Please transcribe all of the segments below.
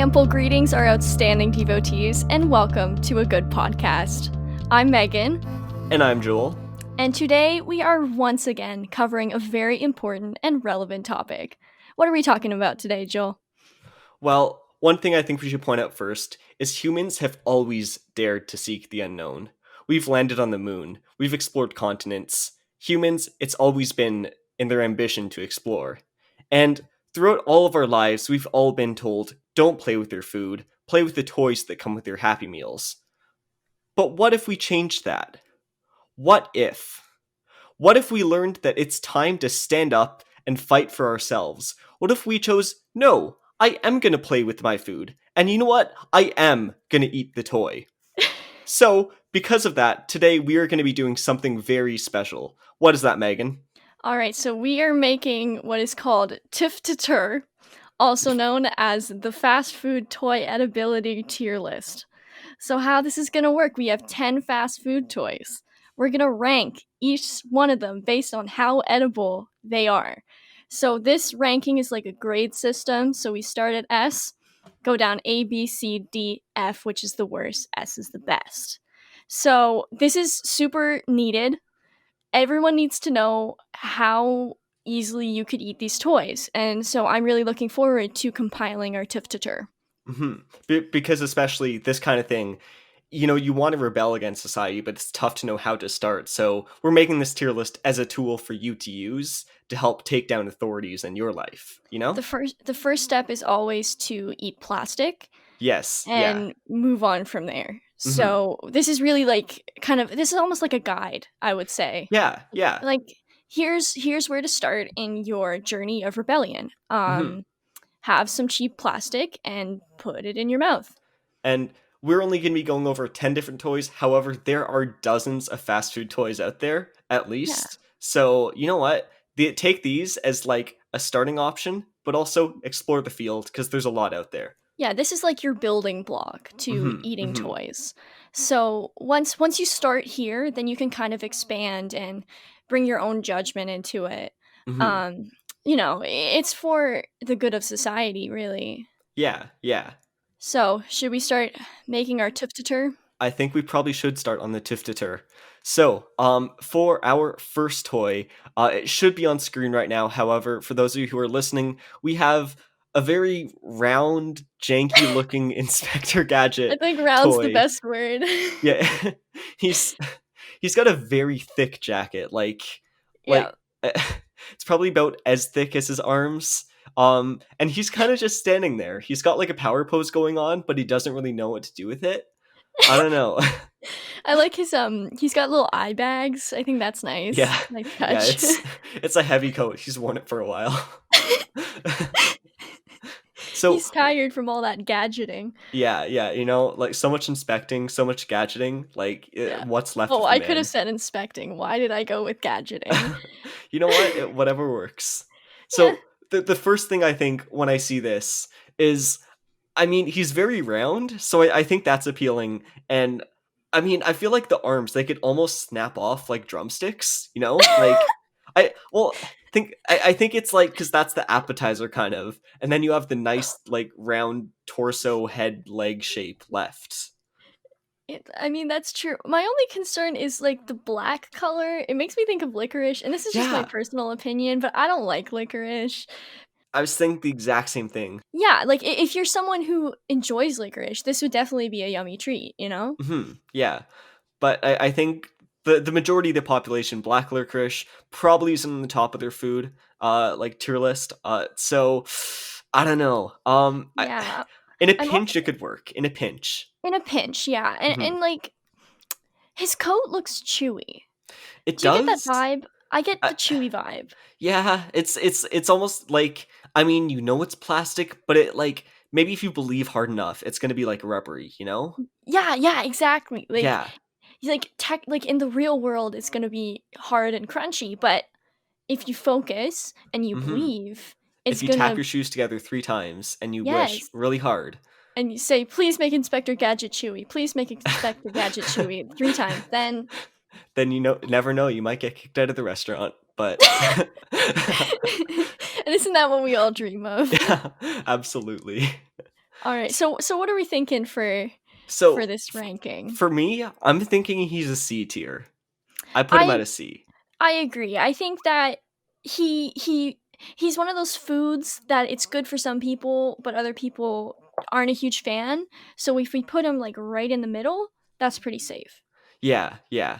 Ample greetings, our outstanding devotees, and welcome to A Good Podcast. I'm Megan. And I'm Joel. And today we are once again covering a very important and relevant topic. What are we talking about today, Joel? Well, one thing I think we should point out first is humans have always dared to seek the unknown. We've landed on the moon. We've explored continents. Humans, it's always been in their ambition to explore. And throughout all of our lives, we've all been told, don't play with your food, play with the toys that come with your Happy Meals. But what if we changed that? What if? What if we learned that it's time to stand up and fight for ourselves? What if we chose, no, I am going to play with my food. And you know what? I am going to eat the toy. So, because of that, today we are going to be doing something very special. What is that, Megan? All right, so we are making what is called T.F.F.T.E.T.R, also known as the fast food toy edibility tier list. So how this is going to work, we have 10 fast food toys. We're going to rank each one of them based on how edible they are. So this ranking is like a grade system. So we start at S, go down A, B, C, D, F, which is the worst, S is the best. So this is super needed. Everyone needs to know how easily you could eat these toys. And so I'm really looking forward to compiling our T.F.F.T.E.T.R. Because especially this kind of thing, you want to rebel against society, but it's tough to know how to start. So we're making this tier list as a tool for you to use to help take down authorities in your life, The first step is always to eat plastic. Yes. And move on from there. So this is really this is almost like a guide, I would say. Yeah. Like here's where to start in your journey of rebellion. Have some cheap plastic and put it in your mouth. And we're only going to be going over 10 different toys. However, there are dozens of fast food toys out there, at least. Yeah. So, you know what? Take these as like a starting option, but also explore the field because there's a lot out there. Yeah, this is like your building block to eating toys. So once you start here, then you can kind of expand and bring your own judgment into it. It's for the good of society, really. Yeah. So, should we start making our T.F.F.T.E.T.R? I think we probably should start on the T.F.F.T.E.T.R. So, for our first toy, it should be on screen right now. However, for those of you who are listening, we have a very round, janky-looking Inspector Gadget. I think round's toy. The best word. Yeah, he's got a very thick jacket. It's probably about as thick as his arms. And he's kind of just standing there. He's got like a power pose going on, but he doesn't really know what to do with it. I don't know. I like his he's got little eye bags. I think that's nice. Yeah. Nice touch. Yeah, it's a heavy coat. He's worn it for a while. So he's tired from all that gadgeting. Yeah, like so much inspecting, so much gadgeting, what's left of the I man? could have said inspecting. Why did I go with gadgeting? You know what? Whatever works. So the first thing I think when I see this is, he's very round, so I think that's appealing. And I feel like the arms, they could almost snap off like drumsticks, I think it's like, because that's the appetizer kind of, and then you have the nice like round torso head leg shape left. That's true. My only concern is like the black color. It makes me think of licorice, and this is just my personal opinion, but I don't like licorice. I was thinking the exact same thing. Yeah, like if you're someone who enjoys licorice, this would definitely be a yummy treat, Yeah, but I think the majority of the population, black licorice, probably isn't on the top of their food tier list. So I don't know. In a pinch, it could work. In a pinch, yeah. And like his coat looks chewy. It Do does. you get that vibe? I get the chewy vibe. Yeah, it's almost like, it's plastic, but it like, maybe if you believe hard enough, it's gonna be like rubbery, Yeah, exactly. Yeah. Like in the real world, it's gonna be hard and crunchy, but if you focus and you believe, if you tap your shoes together 3 times and you wish really hard, and you say, "Please make Inspector Gadget chewy. Please make Inspector Gadget chewy," 3 times, then never know, you might get kicked out of the restaurant. But and isn't that what we all dream of? Yeah, absolutely. All right. So what are we thinking for So this ranking? for me, I'm thinking he's a C tier. I put him at I a C. I agree. I think that he's one of those foods that it's good for some people, but other people aren't a huge fan. So if we put him like right in the middle, that's pretty safe. Yeah, yeah.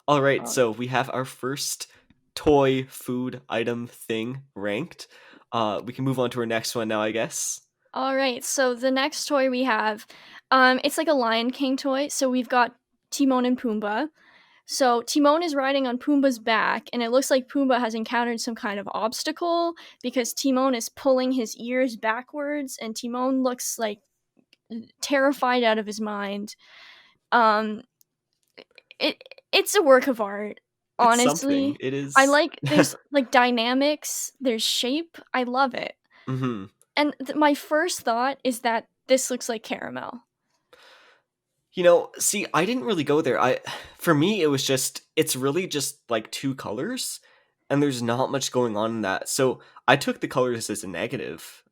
All right, Uh, so we have our first toy food item thing ranked. We can move on to our next one now, I guess. all right. So the next toy we have, it's like a Lion King toy. So we've got Timon and Pumbaa. So Timon is riding on Pumbaa's back, and it looks like Pumbaa has encountered some kind of obstacle because Timon is pulling his ears backwards, and Timon looks like terrified out of his mind. Um, it's a work of art, It's something. honestly. It I is. like there's like dynamics, there's shape. I love it. Hmm. And my first thought is that this looks like caramel. See, I didn't really go there. For me, it was just, it's really just like two colors, and there's not much going on in that. So I took the colors as a negative.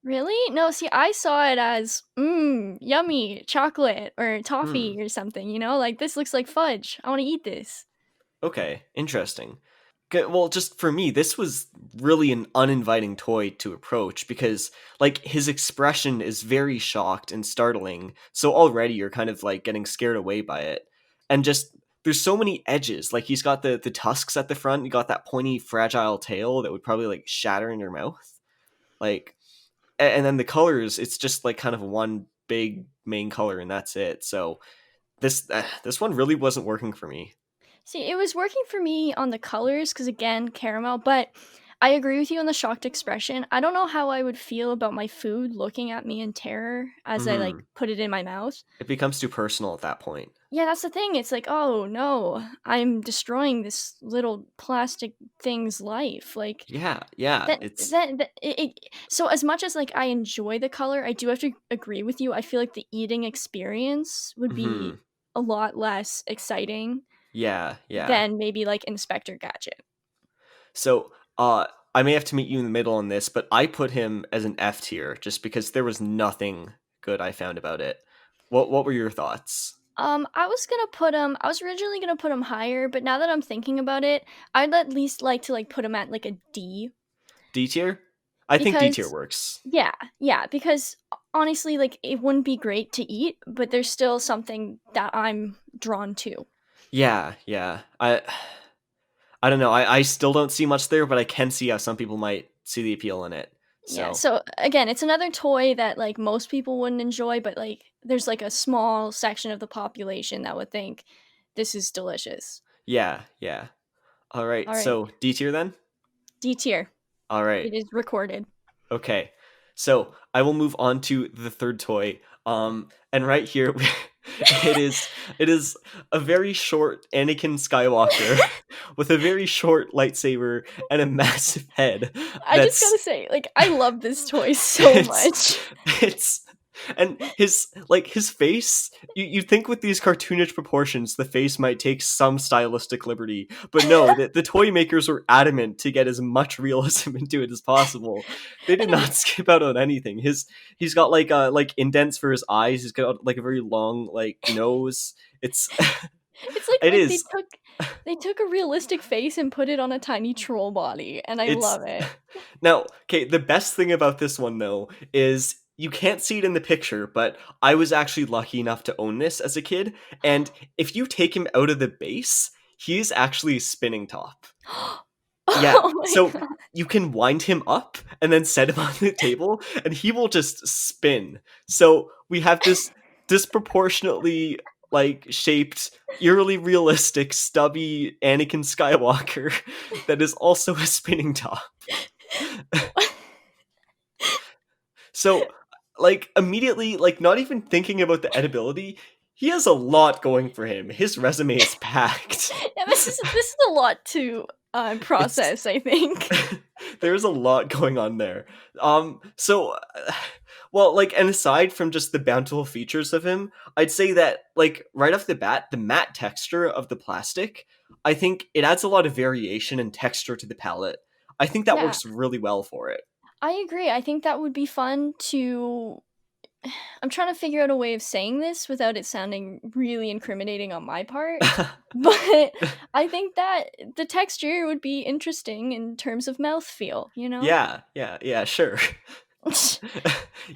Really? No, see, I saw it as yummy chocolate or Hmm. toffee or something, like this looks like fudge. I want to eat this. Okay, interesting. Well, just for me, this was really an uninviting toy to approach because, like, his expression is very shocked and startling. So already you're kind of like getting scared away by it, and just there's so many edges. Like he's got the tusks at the front. You got that pointy, fragile tail that would probably like shatter in your mouth. Like, and then the colors, it's just like kind of one big main color, and that's it. So this one really wasn't working for me. See, it was working for me on the colors because, again, caramel, but I agree with you on the shocked expression. I don't know how I would feel about my food looking at me in terror as I Hmm. like put it in my mouth. It becomes too personal at that point. Yeah, that's the thing. It's like, oh no, I'm destroying this little plastic thing's life. Like, Yeah, yeah, so as much as like I enjoy the color, I do have to agree with you. I feel like the eating experience would be mhm, a lot less exciting yeah, yeah. than maybe like Inspector Gadget. So, I may have to meet you in the middle on this, but I put him as an F tier just because there was nothing good I found about it. What were your thoughts? I was originally gonna put him higher, but now that I'm thinking about it, I'd at least like to like put him at like a D D tier? I think D tier because works. yeah, yeah, because honestly, like it wouldn't be great to eat, but there's still something that I'm drawn to. Yeah, yeah. I don't know. I still don't see much there, but I can see how some people might see the appeal in it. Yeah, So, so again, it's another toy that like most people wouldn't enjoy, but like there's like a small section of the population that would think this is delicious. yeah, yeah. All right. All right, So, D tier then? D tier. All right. It is recorded. Okay, so I will move on to the third toy. And right here, it is a very short Anakin Skywalker with a very short lightsaber and a massive head. I just That's gotta say, like, I love this toy so it's much. it's and his face, you think with these cartoonish proportions the face might take some stylistic liberty, but no, the toy makers were adamant to get as much realism into it as possible. They did And not skip out on anything. He's got like indents for his eyes. He's got like a very long like nose. It's it's like it they is took a realistic face and put it on a tiny troll body, and I it's love it. now, okay, the best thing about this one though is you can't see it in the picture, but I was actually lucky enough to own this as a kid, and if you take him out of the base, he's actually spinning top. Yeah, Oh my so god. you can wind him up and then set him on the table, and he will just spin. So we have this disproportionately like shaped, eerily realistic, stubby Anakin Skywalker that is also a spinning top. So, like, immediately, like, not even thinking about the edibility, he has a lot going for him. His resume is packed. Yeah, this is a lot to It's process, I think. there's a lot going on there. So, well, like, and aside from just the bountiful features of him, I'd say that, like, right off the bat, the matte texture of the plastic, I think it adds a lot of variation and texture to the palette. I think that Yeah, works really well for it. I agree. I think that would be fun to I'm trying to figure out a way of saying this without it sounding really incriminating on my part, but I think that the texture would be interesting in terms of mouthfeel, you know? Yeah, yeah, yeah, sure.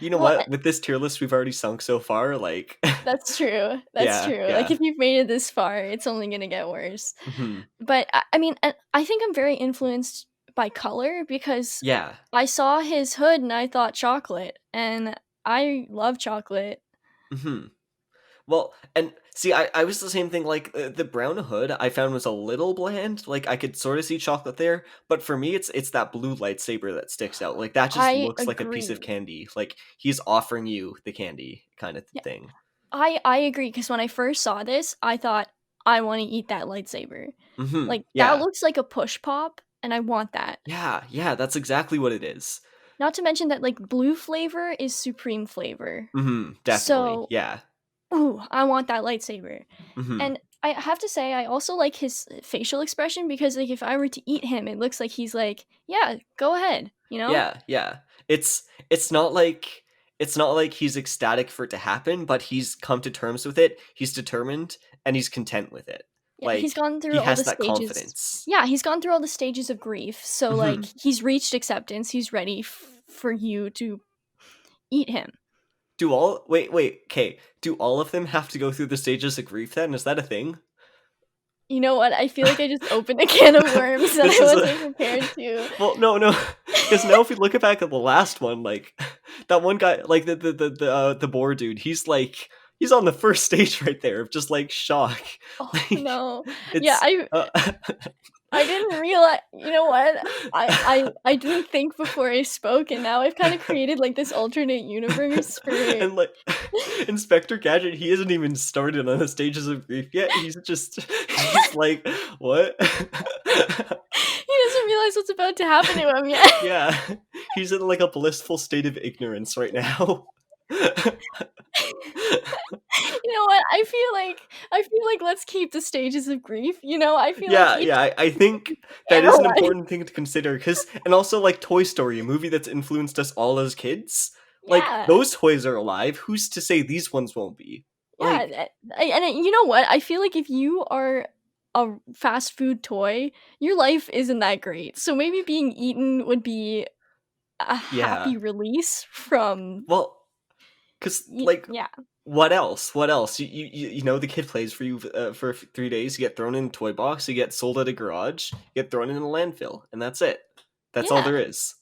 You know Well, what? With this tier list we've already sunk so far, like that's true, that's yeah, true, like, yeah. if you've made it this far, it's only gonna get worse. Mhm. But I mean, I think I'm very influenced by color because Yeah. I saw his hood and I thought chocolate, and I love chocolate. Mhm. Well, and see, I was the same thing. Like the brown hood, I found was a little bland. Like I could sort of see chocolate there, but for me, it's that blue lightsaber that sticks out. Like that just I looks like a piece of agree. candy. Like he's offering you the candy kind of Yeah, thing. I agree because when I first saw this, I thought, "I wanna eat that lightsaber." Like, that Yeah, looks like a push pop, and I want that. yeah, yeah. That's exactly what it is. Not to mention that, like, blue flavor is supreme flavor. Definitely. So, Yeah. ooh, I want that lightsaber. Hmm. And I have to say, I also like his facial expression because, like, if I were to eat him, it looks like he's like, "Yeah, go ahead," you know? Yeah, yeah. It's not like it's not like he's ecstatic for it to happen, but he's come to terms with it. He's determined and he's content with it. Yeah, he's Like gone he through all has the that stages. confidence. Yeah, he's gone through all the stages of grief, so, like, Mhm. he's reached acceptance, he's ready for you to eat him. Do all wait, okay. Do all of them have to go through the stages of grief then? Is that a thing? You know what? I feel like I just opened a can of worms that This I is a wasn't prepared to. well, no, no, because now if we look back at the last one, like that one guy, like the boar dude, he's on the first stage right there of just like shock, Oh, like no. Yeah, it's I didn't realize. You know what? I didn't think before I spoke, and now I've kinda created, like, this alternate universe for and like Inspector Gadget, he hasn't even started on the stages of grief yet. He's just he's like, what? he doesn't realize what's about to happen to him yet. Yeah, he's in like a blissful state of ignorance right now. You know what? I feel like let's keep the stages of grief, you know? I feel like Yeah, each yeah, I think that is an analyze. important thing to consider because, and also like Toy Story, a movie that's influenced us all as kids. Like Yeah. those toys are alive. Who's to say these ones won't be? Yeah, Like, you know what? I feel like if you are a fast food toy, your life isn't that great. So maybe being eaten would be a yeah. happy release from Well, because like yeah. what else? What else? You know the kid plays for you for 3 days. You get thrown in a toy box. You get sold at a garage. You get thrown in a landfill, and that's it. That's all Yeah. there is.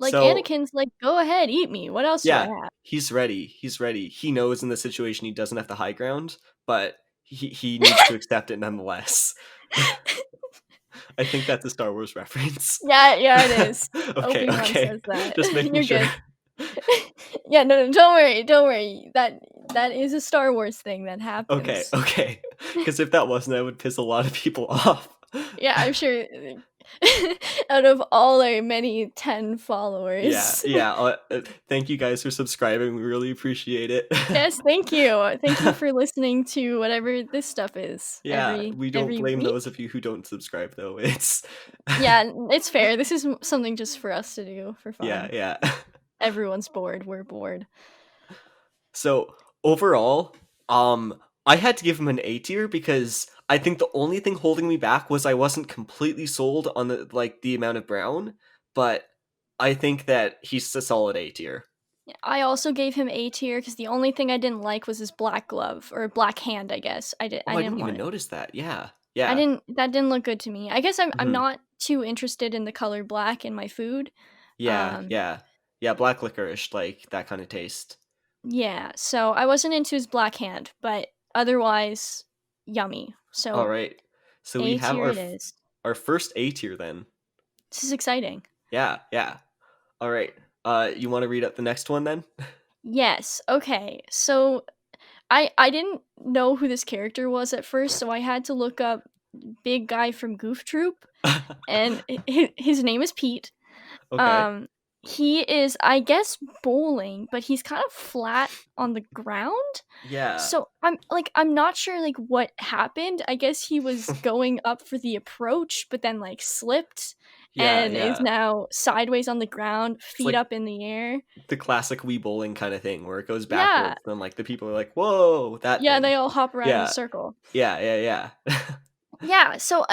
Like So Anakin's like, "Go ahead, eat me. What else do I yeah, have?" he's ready. He's ready. He knows in the situation he doesn't have the high ground, but he needs to accept it nonetheless. I think that's a Star Wars reference. Yeah, yeah, it is. Okay, Obi-Wan okay. says that. Just making You're sure. good. Yeah, no, no, don't worry, don't worry. That is a Star Wars thing that Okay, happens. okay. Because if that wasn't, that would piss a lot of people off. Yeah, I'm sure out of all our many 10 Yeah, followers. yeah. Thank you guys for subscribing. We really appreciate it. Yes, thank you. Thank you for listening to whatever this stuff is Yeah, we don't every blame those week. of you who don't subscribe, though. It's Yeah, it's fair. This is something just for us to do for yeah, fun. yeah. Everyone's bored, we're bored. So overall, I had to give him an A tier because I think the only thing holding me back was I wasn't completely sold on the amount of brown, but I think that he's a solid A tier. Yeah, I also gave him A tier because the only thing I didn't like was his black glove or black hand, I guess. Oh, I I didn't didn't even want it. notice that. Yeah, I yeah. didn't that didn't look good to me. I guess I'm Hmm. not too interested in the color black in my food. Yeah, Um yeah, yeah. Black licorice, like that kind of taste. Yeah, so I wasn't into his black hand, but otherwise, yummy. All So right. So we A have tier it is. our first A tier then. This is exciting. Yeah, yeah. All right. You want to read up the next one then? Yes. Okay. So I didn't know who this character was at first, so I had to look up big guy from Goof Troop, and his name is Pete. Okay. Um, he is, I guess, bowling, but he's kind of flat on the ground. Yeah. So I'm not sure like what happened. I guess he was going up for the approach, but then like slipped Yeah, and is yeah. now sideways on the ground, It's feet like up in the air. the classic Wii bowling kind of thing where it goes Yeah. backwards, and like the people are like, "Whoa, that Yeah, thing." they all hop around in a Yeah, circle. yeah, yeah, yeah. Yeah, so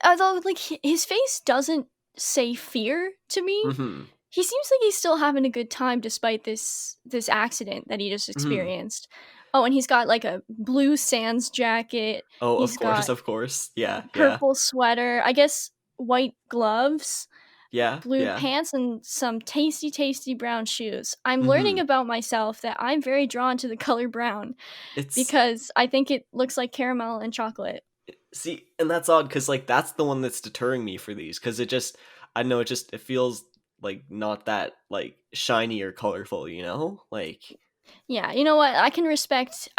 although, like, his face doesn't say fear to me, Mhm, he seems like he's still having a good time despite this accident that he just mhm. experienced. Oh, and he's got, like, a blue Sans jacket, Oh, of he's course, got of course. Yeah, yeah, purple sweater, I guess white gloves, yeah, blue yeah. pants, and some tasty, tasty brown shoes. I'm learning Mhm. about myself that I'm very drawn to the color brown It's because I think it looks like caramel and chocolate. see, and that's odd because like that's the one that's deterring me for these because it just I don't know it feels like not that like shiny or colorful, you know? Like Yeah, you know what? I can respect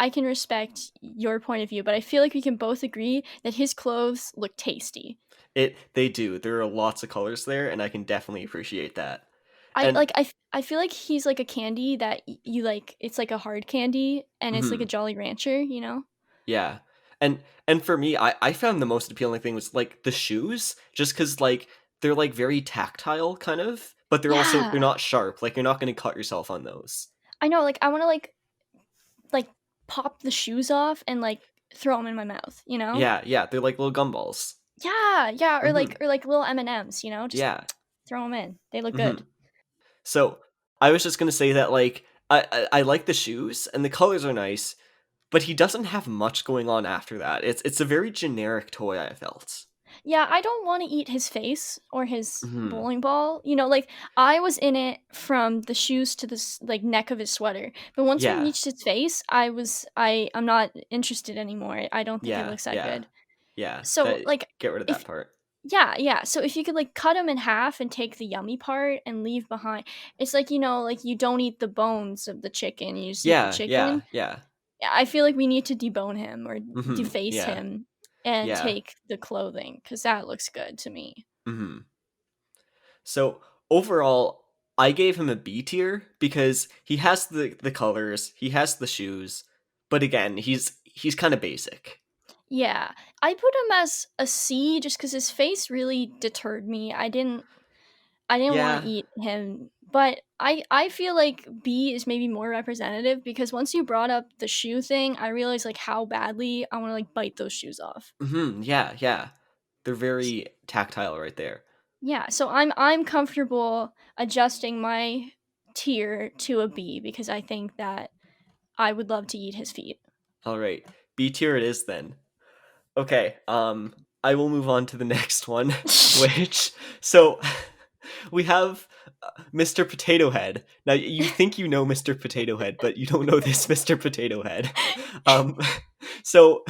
your point of view, but I feel like we can both agree that his clothes look tasty. they do. There are lots of colors there, and I can definitely appreciate that. I And like I feel like he's like a candy that you like it's like a hard candy and it's like a mhm, Jolly Rancher, you know? yeah. And for me, I found the most appealing thing was like the shoes, just because like they're like very tactile kind of, but they're Yeah. not sharp. Like you're not gonna cut yourself on those. I know, like I want to like pop the shoes off and like throw them in my mouth, you know? Yeah, yeah, they're like little gumballs. Yeah, yeah, Mhm. or like little M&Ms, you know? Just Yeah. throw them in. They look good. Mhm. So, I was just gonna say that, like, I like the shoes, and the colors are nice, but he doesn't have much going on after that. It's a very generic toy, I felt. Yeah, I don't wanna eat his face or his Mhm. bowling ball, you know, like, I was in it from the shoes to the like, neck of his sweater, but once we Yeah. reached his face, I'm not interested anymore, I don't think it Yeah, looks that yeah, good. yeah, So, that like, get rid of that if part. yeah, yeah, so if you could, like, cut him in half and take the yummy part and leave behind it's like, you know, like, you don't eat the bones of the chicken, you just eat the Yeah, yeah, chicken. yeah. Yeah, I feel like we need to debone him or Mhm. deface Yeah, him and yeah. take the clothing because that looks good to me. Mhm. So, overall, I gave him a B tier because he has the colors, he has the shoes, but again, he's kinda basic. Yeah, I put him as a C just because his face really deterred me. I didn't wanna Yeah. eat him, but I feel like B is maybe more representative because once you brought up the shoe thing, I realized, like, how badly I wanna, like, bite those shoes off. Mhm, yeah, yeah. They're S very tactile right there. yeah, so I'm comfortable adjusting my tier to a B because I think that I would love to eat his feet. Alright, B tier it is then. Okay, I will move on to the next one, which so, we have, Mr. Potato Head. Now, you think you know Mr. Potato Head, but you don't know this Mr. Potato Head. Um, so,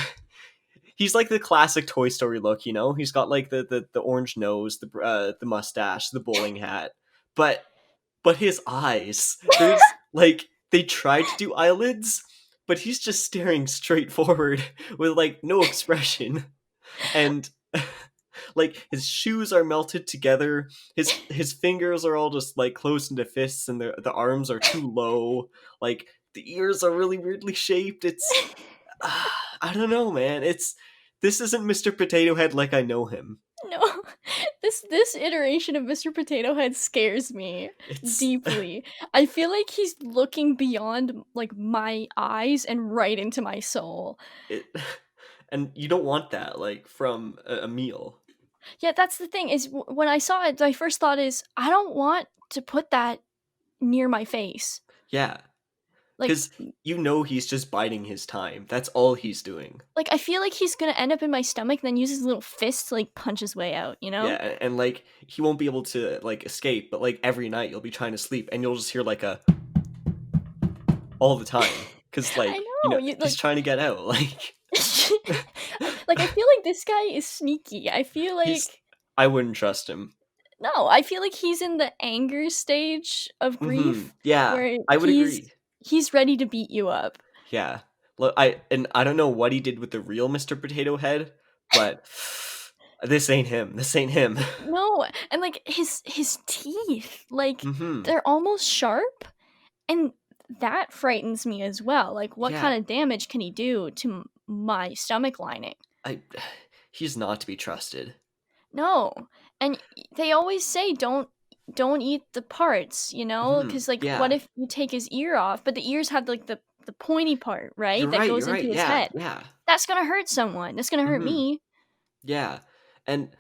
he's like the classic Toy Story look, you know? He's got, like, the orange nose, the mustache, the bowling hat, but his eyes, there's like they tried to do eyelids, but he's just staring straight forward with like no expression. And like his shoes are melted together. His fingers are all just like closed into fists and the arms are too low. Like the ears are really weirdly shaped. It's I don't know, man. It's this isn't Mr. Potato Head like I know him. No, this iteration of Mr. Potato Head scares me It's deeply. I feel like he's looking beyond like my eyes and right into my soul. it and you don't want that like from a meal. Yeah, that's the thing is when I saw it, my first thought is I don't want to put that near my face. Yeah, Like because you know he's just biding his time. That's all he's doing. I feel like he's gonna end up in my stomach, then use his little fist to like punch his way out. You Yeah, know? and like he won't be able to like escape, but like every night you'll be trying to sleep and you'll just hear like a all the time because I like know you he's like. trying to get out. Like Like I feel like this guy is sneaky. I feel he's like I wouldn't trust him. no, I feel like he's in the anger stage of Hmm. grief Yeah, where I would he's agree. he's ready to beat you up. Yeah, look, I don't know what he did with the real Mr. Potato Head, but this ain't him. This ain't him. No, and like his teeth, like Hmm. they're almost sharp, and that frightens me as well. Like what Yeah, kind of damage can he do to my stomach lining? I he's not to be trusted. No. And they always say don't eat the parts, you know, Hmm. because like what Yeah. if you take his ear off, but the ears have like the pointy part, right, You're that right. goes You're right. into his Yeah. head. Yeah. That's gonna hurt someone. That's gonna hurt Hmm. me. Yeah. And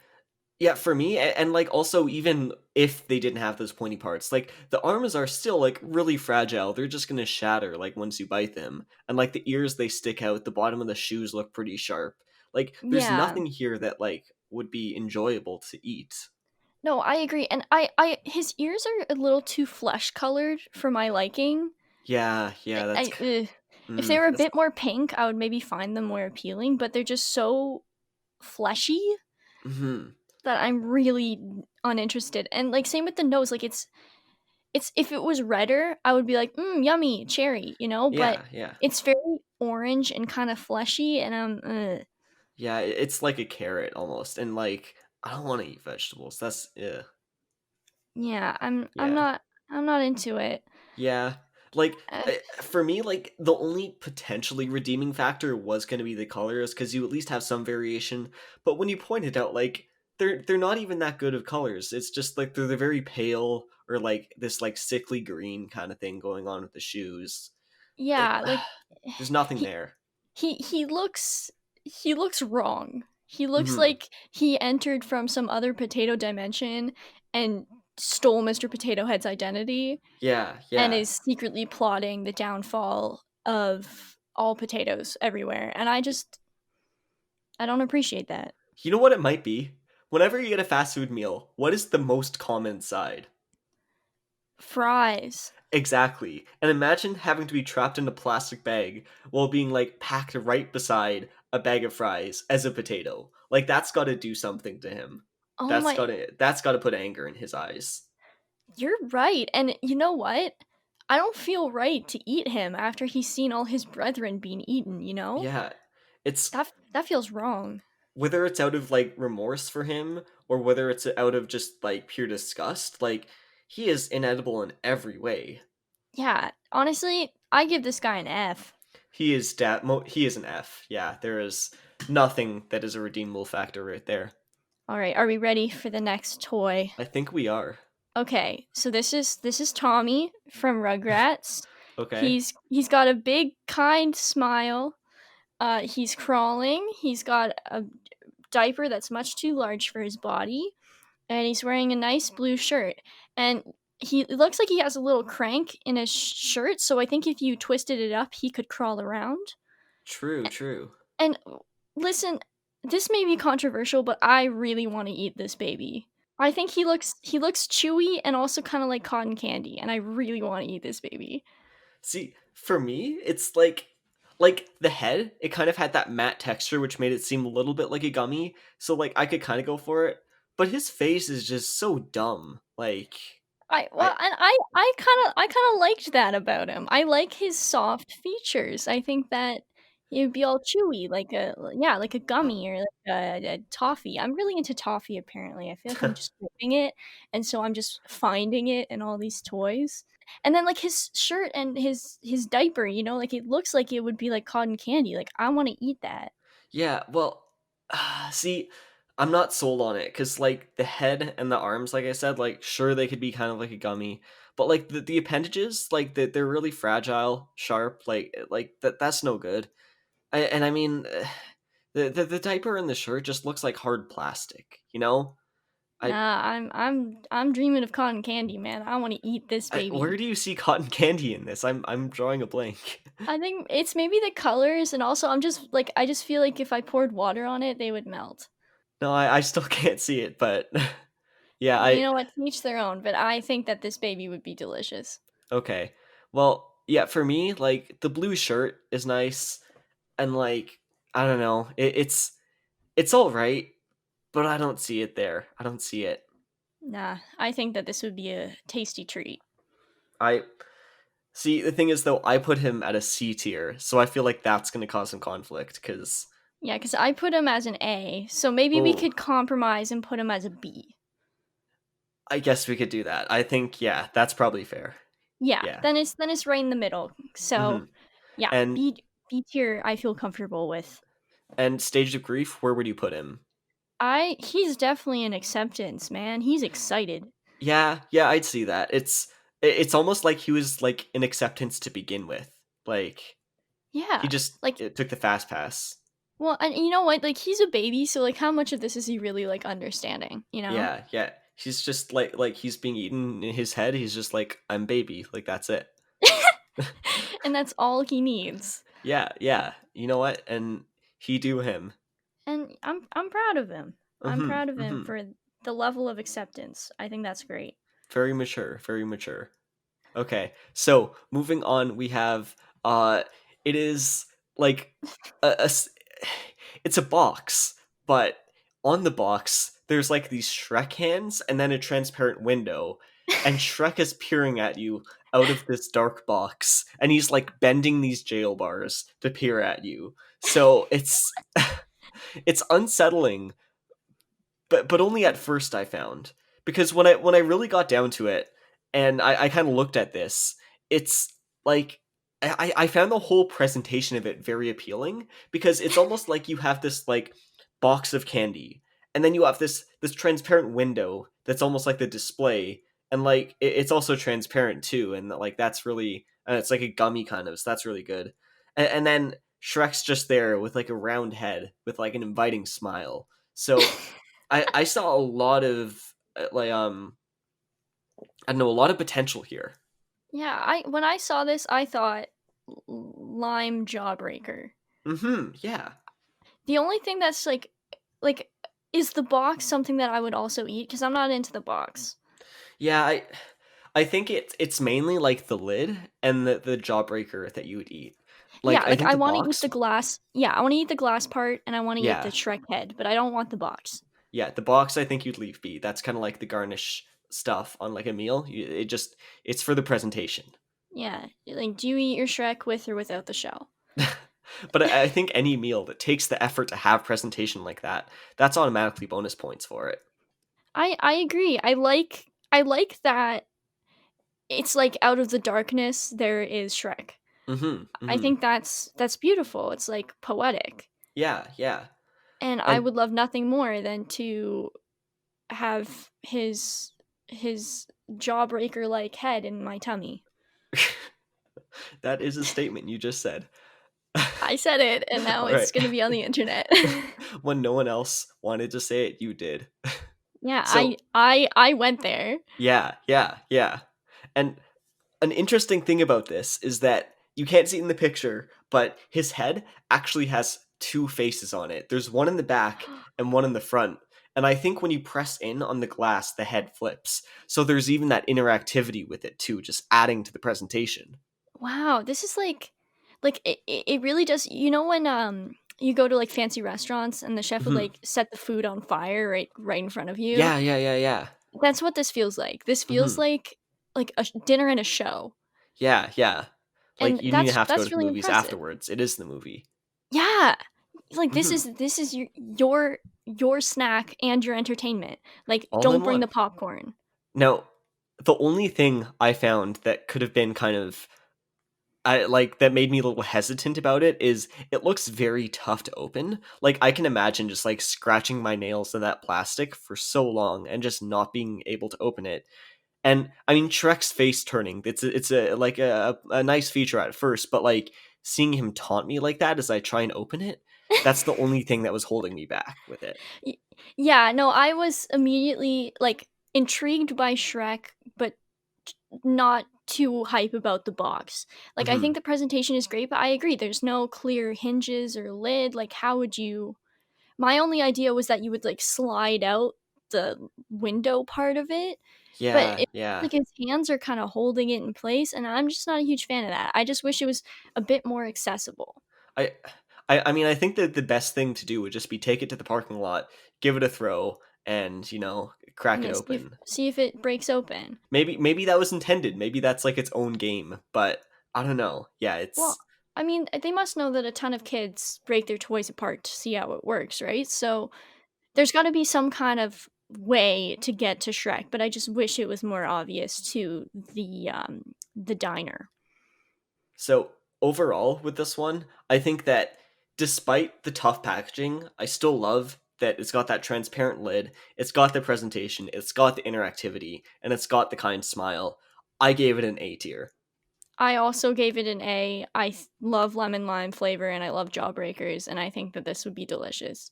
yeah, for me, and like also even if they didn't have those pointy parts, like the arms are still like really fragile. They're just gonna shatter like once you bite them. And like the ears, they stick out. The bottom of the shoes look pretty sharp. Like there's Yeah. nothing here that like would be enjoyable to eat. No, I agree. And I his ears are a little too flesh colored for my liking. Yeah, yeah, Ugh. If they were a that's bit more pink, I would maybe find them more appealing, but they're just so fleshy mhm. that I'm really uninterested. And like same with the nose, like it's if it was redder, I would be like, yummy, cherry, you know, but Yeah, yeah. it's very orange and kind of fleshy and Yeah, it's like a carrot almost. And like I don't want to eat vegetables. That's yeah. yeah, Yeah. I'm not into it. Yeah. Like Uh, for me, like the only potentially redeeming factor was going to be the colors because you at least have some variation. But when you pointed out, like they're not even that good of colors. It's just like they're very pale or like this like sickly green kind of thing going on with the shoes. It yeah, like there's nothing he there. he looks wrong. He looks Hmm. like he entered from some other potato dimension and stole Mr. Potato Head's identity Yeah, and yeah. is secretly plotting the downfall of all potatoes everywhere. And I don't appreciate that. You know what it might be? Whenever you get a fast food meal, what is the most common side? Fries. Exactly. And imagine having to be trapped in a plastic bag while being like packed right beside a bag of fries as a potato. Like that's got to do something to him. Oh That's my, got to that's got to put anger in his eyes. you're right. And you know what? I don't feel right to eat him after he's seen all his brethren being eaten, you know? Yeah. It's That feels wrong. whether it's out of like remorse for him or whether it's out of just like pure disgust, like he is inedible in every way. Yeah, honestly, I give this guy an F. He is an F. Yeah, there is nothing that is a redeemable factor right there. All right, are we ready for the next toy? I think we are. Okay, so this is Tommy from Rugrats. Okay. He's got a big kind smile. He's crawling. He's got a diaper that's much too large for his body, and he's wearing a nice blue shirt. And he it looks like he has a little crank in his shirt, so I think if you twisted it up, he could crawl around. True, true. And listen, this may be controversial, but I really want to eat this baby. I think he looks chewy and also kind of like cotton candy, and I really want to eat this baby. See, for me, it's like the head, it kind of had that matte texture which made it seem a little bit like a gummy, so like I could kind of go for it. But his face is just so dumb. Like I I kind of liked that about him. I like his soft features. I think that he'd be all chewy, like a yeah, like a gummy or like a toffee. I'm really into toffee. Apparently, I feel like I'm just whipping it, and so I'm just finding it in all these toys. And then like his shirt and his diaper, you know, like it looks like it would be like cotton candy. Like I want to eat that. yeah, well, see, I'm not sold on it cuz like the head and the arms like I said, like sure they could be kind of like a gummy, but like the appendages, like they're really fragile, sharp, like that's no good. And I mean, the diaper and the shirt just looks like hard plastic, you know? I, Nah, I'm dreaming of cotton candy, man. I want to eat this where baby. do you see cotton candy in this? I'm drawing a blank. I think it's maybe the colors, and also I'm just like I just feel like if I poured water on it, they would melt. No, I still can't see it, but yeah, You I know what? To each their own. But I think that this baby would be delicious. okay. Well, yeah, for me, like the blue shirt is nice, and like I don't know, it's all right, but I don't see it there. I don't see it. Nah, I think that this would be a tasty treat. I see. The thing is, though, I put him at a C tier, so I feel like that's going to cause some conflict. Because Yeah, because I put him as an A, so maybe we oh, could compromise and put him as a B. I guess we could do that. I think yeah, that's probably fair. Yeah, Yeah. then it's right in the middle. So Hmm. yeah, And B tier I feel comfortable with. and stage of grief, where would you put him? he's definitely an acceptance, man. He's excited. Yeah, yeah, I'd see that. It's almost like he was like an acceptance to begin with. Like he Yeah. just Like, it took the fast pass. well, and you know what? Like, he's a baby, so like how much of this is he really like understanding, you know? Yeah, yeah. He's just like he's being eaten in his head. He's just like I'm baby. Like that's it. And that's all he needs. Yeah, yeah. You know what? And he do him. And I'm proud of him. I'm Mhm. proud of him Mhm. for the level of acceptance. I think that's great. Very mature. Very mature. Okay, so moving on, we have it is like a it's a box, but on the box there's like these Shrek hands and then a transparent window, and Shrek is peering at you out of this dark box, and he's like bending these jail bars to peer at you. So it's unsettling, but only at first I found, because when I really got down to it and I kind of looked at this, it's like I found the whole presentation of it very appealing, because it's almost like you have this like box of candy, and then you have this transparent window that's almost like the display, and like it's also transparent too, and like that's really it's like a gummy kind of, so that's really good. And then Shrek's just there with like a round head with like an inviting smile. So I saw a lot of like I don't know, a lot of potential here. Yeah, I when I saw this, I thought lime jawbreaker. Mm-hmm. Yeah. The only thing that's like is the box something that I would also eat cuz I'm not into the box. Yeah, I think it's mainly like the lid and the jawbreaker that you would eat. Like Yeah, I like think I the want to eat box, the glass. Yeah, I want to eat the glass part and I want to eat the yeah. Shrek head, but I don't want the box. Yeah, the box I think you'd leave be. That's kind of like the garnish stuff on like a meal. It just it's for the presentation. Yeah, like do you eat your Shrek with or without the shell? But I think any meal that takes the effort to have presentation like that, that's automatically bonus points for it. I agree. I like that it's like out of the darkness there is Shrek. Mm-hmm. I Mm-hmm. think that's beautiful. It's like poetic. Yeah, yeah. And I And would love nothing more than to have his jawbreaker like head in my tummy. that is a statement you just said. I said it and now All it's right. going to be on the internet. When no one else wanted to say it, you did. Yeah, So, I went there. yeah, yeah, yeah. And an interesting thing about this is that you can't see it in the picture, but his head actually has two faces on it. There's one in the back and one in the front. And I think when you press in on the glass, the head flips. So there's even that interactivity with it too, just adding to the presentation. Wow, this is like it really does. You know when you go to like fancy restaurants and the chef would Hmm. like set the food on fire right in front of you? Yeah, yeah, yeah, yeah. That's what this feels like. This feels Hmm. like a dinner and a show. Yeah, yeah. Like And you didn't have to go to that's the really movies impressive. afterwards. It is the movie. Yeah. Like Hmm. this is your snack and your entertainment. Like All don't in bring the one. popcorn. Now, the only thing I found that could have been kind of I like that made me a little hesitant about it is it looks very tough to open. Like I can imagine just like scratching my nails in that plastic for so long and just not being able to open it. And I mean Shrek's face turning, it's a like a nice feature at first, but like seeing him taunt me like that as I try and open it, that's the only thing that was holding me back with it. Y- yeah, no, I was immediately like intrigued by Shrek, but not too hype about the box. Like I think Mhm. the presentation is great, but I agree there's no clear hinges or lid. Like how would you my only idea was that you would like slide out the window part of it, but Yeah, it yeah. like his hands are kind of holding it in place and I'm just not a huge fan of that. I just wish it was a bit more accessible. I I mean I think that the best thing to do would just be take it to the parking lot, give it a throw, and crack it Yeah, open. see if it breaks open. Maybe that was intended. Maybe that's like its own game, but I don't know. Yeah, Well, it's I mean, they must know that a ton of kids break their toys apart to see how it works, right? So there's got to be some kind of way to get to Shrek, but I just wish it was more obvious to the diner. so overall with this one, I think that despite the tough packaging, I still love that it's got that transparent lid, it's got the presentation, it's got the interactivity, and it's got the kind smile. I gave it an A tier. I also gave it an A. Love lemon lime flavor and I love Jawbreakers, and I think that this would be delicious.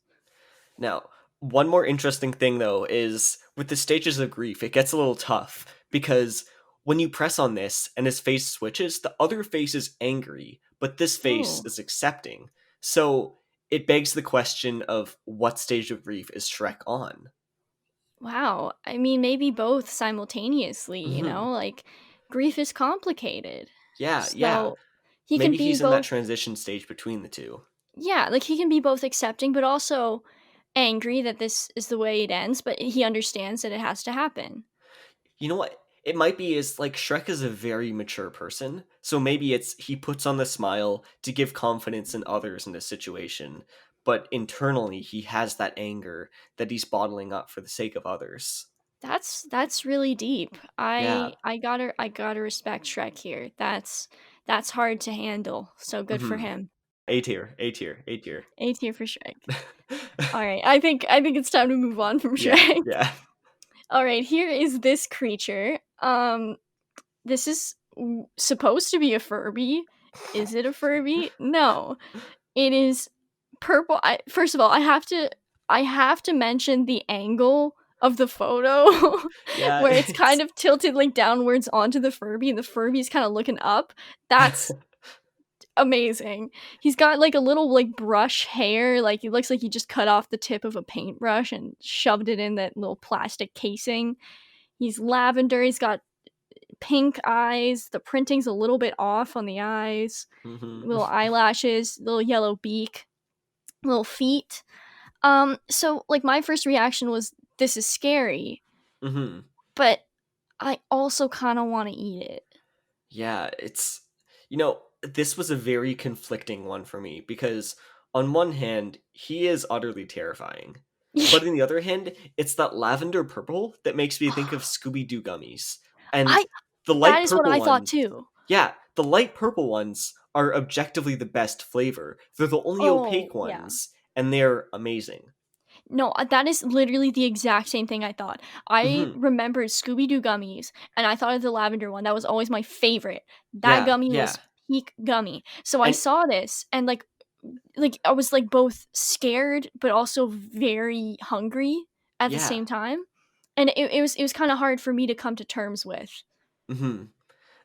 Now, one more interesting thing though is with the stages of grief, it gets a little tough because when you press on this and his face switches, the other face is angry, but this face Oh, is accepting. So it begs the question of what stage of grief is Shrek on? wow. I mean, maybe both simultaneously, Hmm. like grief is complicated. Yeah, yeah. So he can Maybe be he's in that both, transition stage between the two. yeah, like he can be both accepting but also angry that this is the way it ends, but he understands that it has to happen. You know what? It might be is like Shrek is a very mature person, so maybe it's he puts on the smile to give confidence in others in this situation, but internally he has that anger that he's bottling up for the sake of others. That's really deep. Yeah. I gotta respect Shrek here. That's hard to handle. So good for Hmm. him. A tier, A tier, A tier. A tier for Shrek. All right, I think it's time to move on from Yeah, Shrek. yeah. All right, here is this creature. This is supposed to be a Furby. Is it a Furby? No. It is purple. First of all, I have to mention the angle of the photo Yeah, where it's kind it's of tilted like downwards onto the Furby and the Furby's kind of looking up. That's amazing. He's got like a little like brush hair, like it looks like he just cut off the tip of a paintbrush and shoved it in that little plastic casing. He's lavender, he's got pink eyes, the printing's a little bit off on the eyes, hmm. little eyelashes, little yellow beak, little feet. So like my first reaction was this is scary, Hmm. but I also kind of want to eat it. Yeah, it's this was a very conflicting one for me because on one hand, he is utterly terrifying. But on the other hand, it's that lavender purple that makes me think of Scooby-Doo gummies. And I the that light is what purple I thought ones, too. yeah, the light purple ones are objectively the best flavor. They're the only Oh, opaque yeah. ones, and they're amazing. No, that is literally the exact same thing I thought. I Hmm. remembered Scooby Doo gummies, and I thought of the lavender one. That was always my favorite. That Yeah, gummy yeah. was peak gummy. So I And saw this, and like I was like both scared but also very hungry at the yeah. same time, and it was kind of hard for me to come to terms with. Hmm.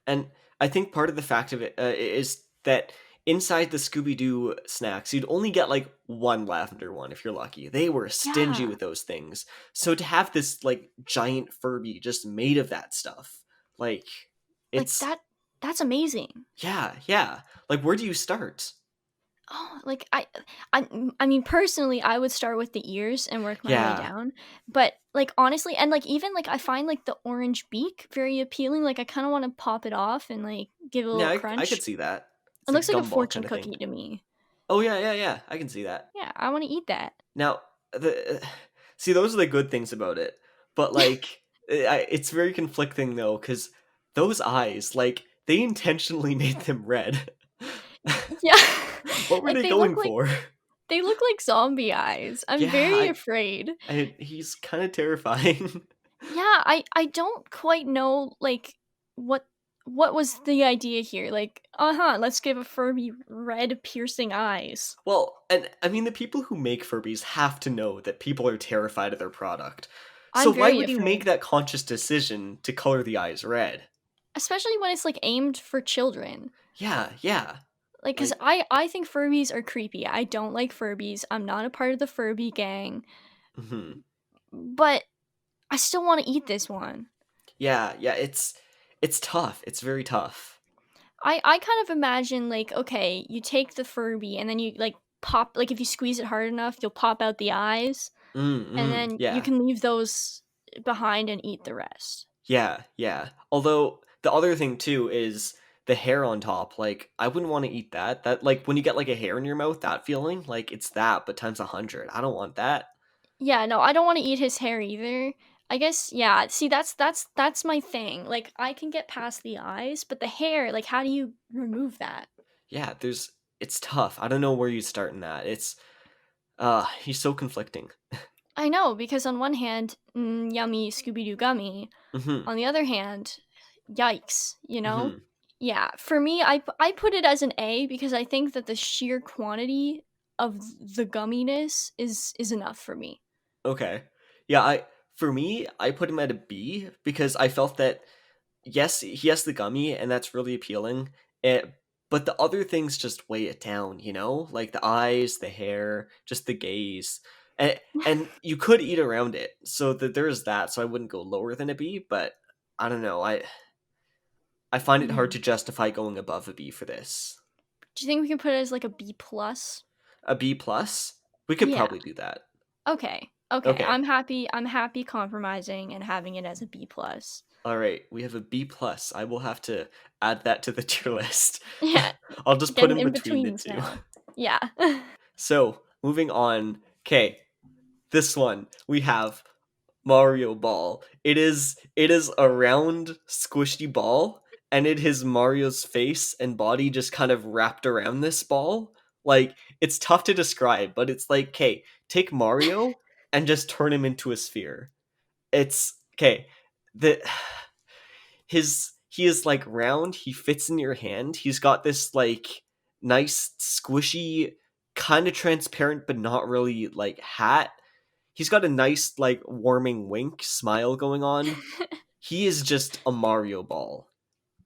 And I think part of the fact of it is that inside the Scooby Doo snacks, you'd only get like one lavender one if you're lucky. They were stingy Yeah, with those things. So to have this like giant Furby just made of that stuff, like like it's that's amazing. yeah, yeah. Like where do you start? Oh, like I mean, personally, I would start with the ears and work my way Yeah. down. But like honestly, and like even like I find like the orange beak very appealing. Like I kind of want to pop it off and like give it a Yeah, little I crunch. could see that. It It's a looks like a gumball fortune kind of thing. cookie to me. Oh yeah, yeah, yeah. I can see that. Yeah, I want to eat that. Now, the see those are the good things about it, but like it's very conflicting though because those eyes, like they intentionally made them red. Yeah, What were like they going for? they look like zombie eyes. I'm Yeah, very afraid. he's kind of terrifying. Yeah, I don't quite know like what what was the idea here. Like, uh-huh, let's give a Furby red piercing eyes. Well, and I mean the people who make Furbies have to know that people are terrified of their product. So I'm why very would you make afraid. that conscious decision to color the eyes red? Especially when it's like aimed for children. Yeah, yeah. Like cuz Like I think Furbies are creepy. I don't like Furbies. I'm not a part of the Furby gang, mhm. but I still want to eat this one. Yeah, yeah, it's tough. It's very tough. I kind of imagine like okay, you take the Furby and then you like pop like if you squeeze it hard enough, you'll pop out the eyes and then you Yeah. can leave those behind and eat the rest. Yeah, yeah. Although the other thing too is the hair on top. Like I wouldn't want to eat that. That like when you get like a hair in your mouth, that feeling, like it's that, but times 100. I don't want that. Yeah, no, I don't want to eat his hair either. I guess yeah. See, that's my thing. Like I can get past the eyes, but the hair, like how do you remove that? Yeah, it's tough. I don't know where you start in that. He's so conflicting. I know, because on one hand, yummy Scooby Doo gummy. Mm-hmm. On the other hand, yikes, you know? Mm-hmm. Yeah, for me, I put it as an A because I think that the sheer quantity of the gumminess is enough for me. Okay. Yeah, I for me, I put him at a B because I felt that yes, he has the gummy and that's really appealing. But the other things just weigh it down, you know? Like the eyes, the hair, just the gaze. And you could eat around it. So that there is that, so I wouldn't go lower than a B, but I don't know. I find it hard Hmm. to justify going above a B for this. Do you think we can put it as like a B plus? A B plus? We could Yeah. probably do that. Okay. Okay. Okay. I'm happy compromising and having it as a B plus. All right, we have a B plus. I will have to add that to the tier list. Yeah. I'll just put Getting him in between the betweens two. now. Yeah. So, moving on. Okay, this one we have Mario Ball. It is a round squishy ball and it has Mario's face and body just kind of wrapped around this ball. Like it's tough to describe, but it's like, okay, take Mario and just turn him into a sphere. It's okay. The his he is like round, he fits in your hand. He's got this like nice squishy kind of transparent but not really like hat. He's got a nice like warming wink smile going on. He is just a Mario ball.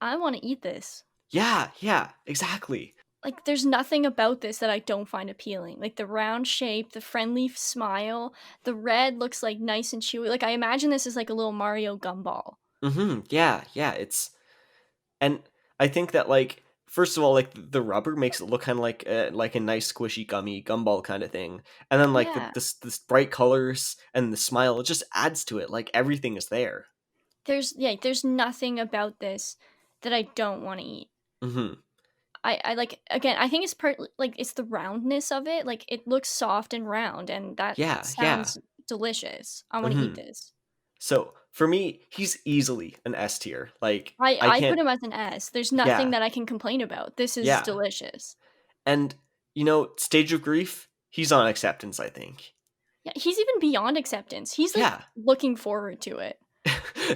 I want to eat this. Yeah, yeah, exactly. Like, there's nothing about this that I don't find appealing. Like, the round shape, the friendly smile, the red looks like nice and chewy. Like, I imagine this is like a little Mario gumball. Yeah, yeah, it's and I think that like first of all like the rubber makes it look kind of like a nice squishy gummy gumball kind of thing. And then like Yeah. this bright colors and the smile it just adds to it. Like everything is there. There's nothing about this that I don't want to eat. Mhm. I like, again, I think it's part like it's the roundness of it. Like, it looks soft and round, and that Yeah, yeah. sounds delicious. I want to eat Mhm. this. So, for me, he's easily an S tier. Like I I put can't him as an S. There's nothing yeah. that I can complain about. This is Yeah. delicious. And Stage of Grief, he's on acceptance, I think. Yeah, he's even beyond acceptance. He's like Yeah. looking forward to it.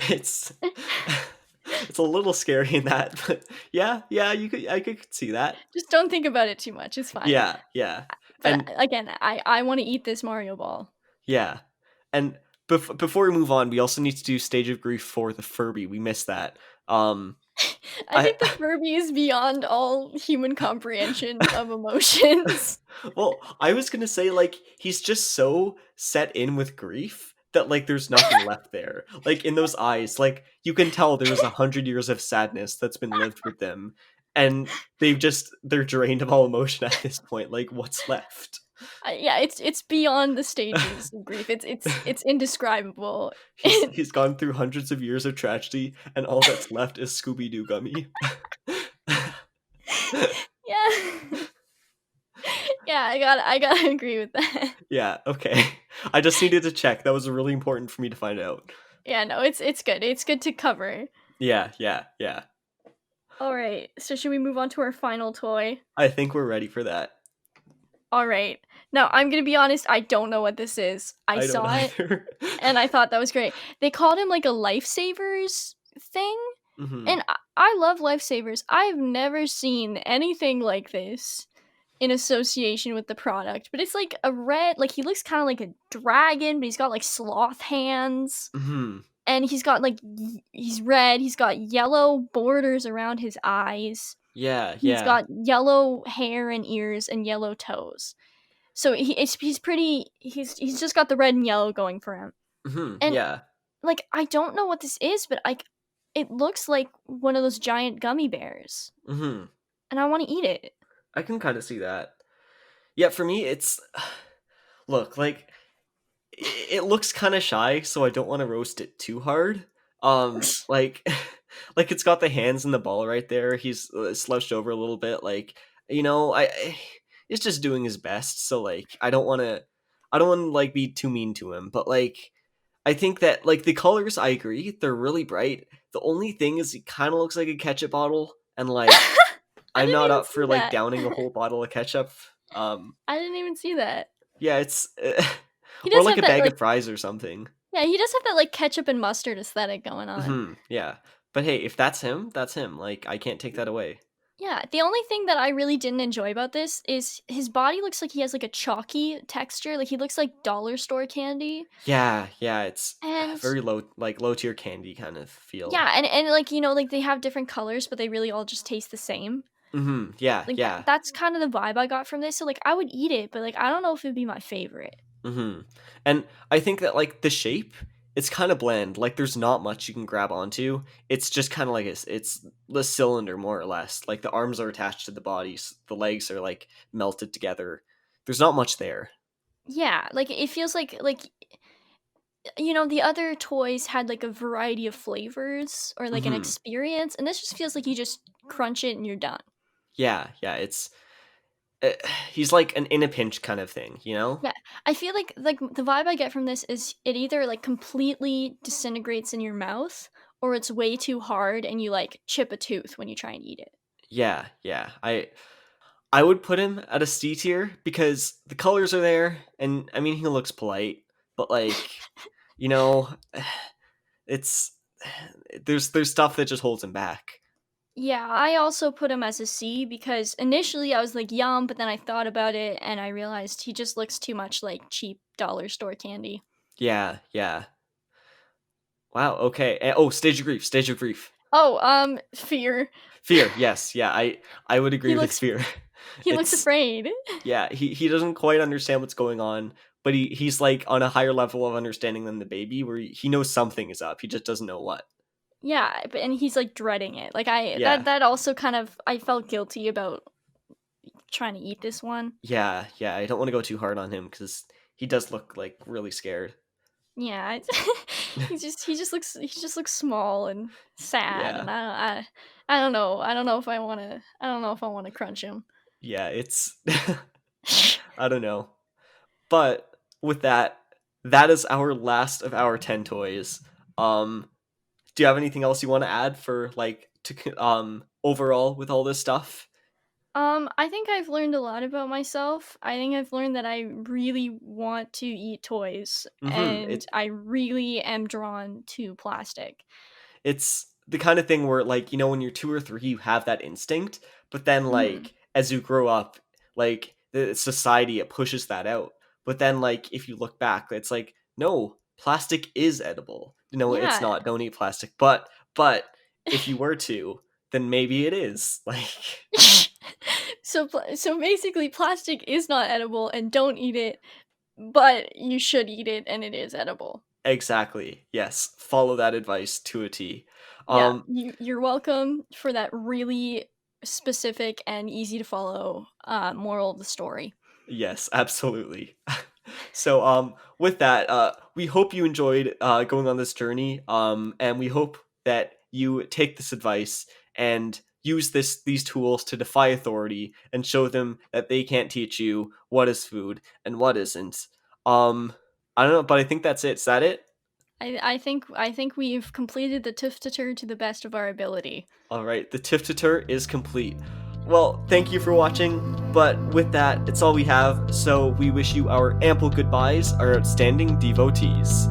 it's it's a little scary in that, but yeah, yeah, I could see that. Just don't think about it too much. It's fine. Yeah, yeah. But And again, I want to eat this Mario ball. yeah. And before we move on, we also need to do Stage of Grief for the Furby. We missed that. I I think the Furby is beyond all human comprehension of emotions. well, I was gonna say like he's just so set in with grief that like there's nothing left there. Like in those eyes, like you can tell there was 100 years of sadness that's been lived with them, and they're drained of all emotion at this point. Like what's left? Yeah, it's beyond the stages of grief. It's indescribable. He's gone through hundreds of years of tragedy, and all that's left is Scooby Doo gummy. Yeah. Yeah, I gotta agree with that. Yeah, okay. I just needed to check. That was really important for me to find out. Yeah, no, it's good. It's good to cover. Yeah, yeah, yeah. All right. So should we move on to our final toy? I think we're ready for that. All right. Now, I'm going to be honest, I don't know what this is. I I don't saw it either. and I thought that was great. They called him like a lifesavers thing, hmm and I love lifesavers. I've never seen anything like this in association with the product, but it's like a red, like he looks kind of like a dragon, but he's got like sloth hands, hmm and he's got like he's red, he's got yellow borders around his eyes. Yeah, He's yeah. got yellow hair and ears and yellow toes. So he's pretty he's just got the red and yellow going for him. And Yeah. like, I don't know what this is, but like it looks like one of those giant gummy bears, hmm and I want to eat it. I can kind of see that. Yeah, for me, it's look like it looks kind of shy, so I don't want to roast it too hard. Like, like it's got the hands and the ball right there. He's slouched over a little bit. Like, it's just doing his best. So like, I don't want to like be too mean to him. But like, I think that like the colors, I agree, they're really bright. The only thing is, he kind of looks like a ketchup bottle, and like, I I'm didn't not even up see for like that. downing a whole bottle of ketchup. I didn't even see that. Yeah, it's He or does like have a that bag like of fries or something. yeah, he does have that like ketchup and mustard aesthetic going on. Yeah. But hey, if that's him, that's him. Like I can't take that away. Yeah, the only thing that I really didn't enjoy about this is his body looks like he has like a chalky texture, like he looks like dollar store candy. Yeah, yeah, it's And very low, like low tier candy kind of feel. yeah, and like like they have different colors, but they really all just taste the same. Yeah, Like yeah. that's kind of the vibe I got from this. So like I would eat it, but like I don't know if it'd be my favorite. hmm And I think that like the shape, it's kind of bland. Like there's not much you can grab onto. It's just kind of like it's the cylinder more or less. Like the arms are attached to the bodies, the legs are like melted together. There's not much there. Yeah, like it feels like the other toys had like a variety of flavors or like an hmm experience, and this just feels like you just crunch it and you're done. Yeah, yeah. It's uh, he's like an in a pinch kind of thing, you know? Yeah, I feel like the vibe I get from this is it either like completely disintegrates in your mouth or it's way too hard and you like chip a tooth when you try and eat it. Yeah, yeah. I would put him at a C tier because the colors are there, and I mean he looks polite, but like you know, it's there's stuff that just holds him back. Yeah, I also put him as a C because initially I was like yum, but then I thought about it and I realized he just looks too much like cheap dollar store candy. Yeah, yeah. Wow. Okay. Oh, stage of grief. Stage of grief. Oh, fear. Fear. Yes. Yeah. I would agree He with looks fear. he looks It's afraid. yeah. He doesn't quite understand what's going on, but he's like on a higher level of understanding than the baby, where he knows something is up. He just doesn't know what. Yeah, but and he's like dreading it. Like I that Yeah. that also kind of I felt guilty about trying to eat this one. Yeah. Yeah. I don't want to go too hard on him because he does look like really scared. Yeah, he just looks small and sad, Yeah. and I don't know. I don't know if I want to crunch him. Yeah. It's I don't know. But with that, that is our last of our 10 toys. Um, do you have anything else you want to add for like to overall with all this stuff? I think I've learned a lot about myself. I think I've learned that I really want to eat toys, and It I really am drawn to plastic. it's the kind of thing where like when you're 2 or 3 you have that instinct, but then Mhm. like as you grow up, like the society it pushes that out. But then like if you look back, it's like no, plastic is edible. No, it's Yeah. not. Don't eat plastic. But if you were to, then maybe it is. Like So basically plastic is not edible and don't eat it, but you should eat it and it is edible. exactly. Yes, follow that advice to a T. Yeah, Um you're welcome for that really specific and easy to follow moral of the story. Yes, absolutely. So, with that, we hope you enjoyed going on this journey, and we hope that you take this advice and use these tools to defy authority and show them that they can't teach you what is food and what isn't. Um, I don't know, but I think that's it. Is that it? I think we've completed the T.F.F.T.E.T.R to the best of our ability. All right, the T.F.F.T.E.T.R is complete. Well, thank you for watching, but with that, it's all we have, so we wish you our ample goodbyes, our outstanding devotees.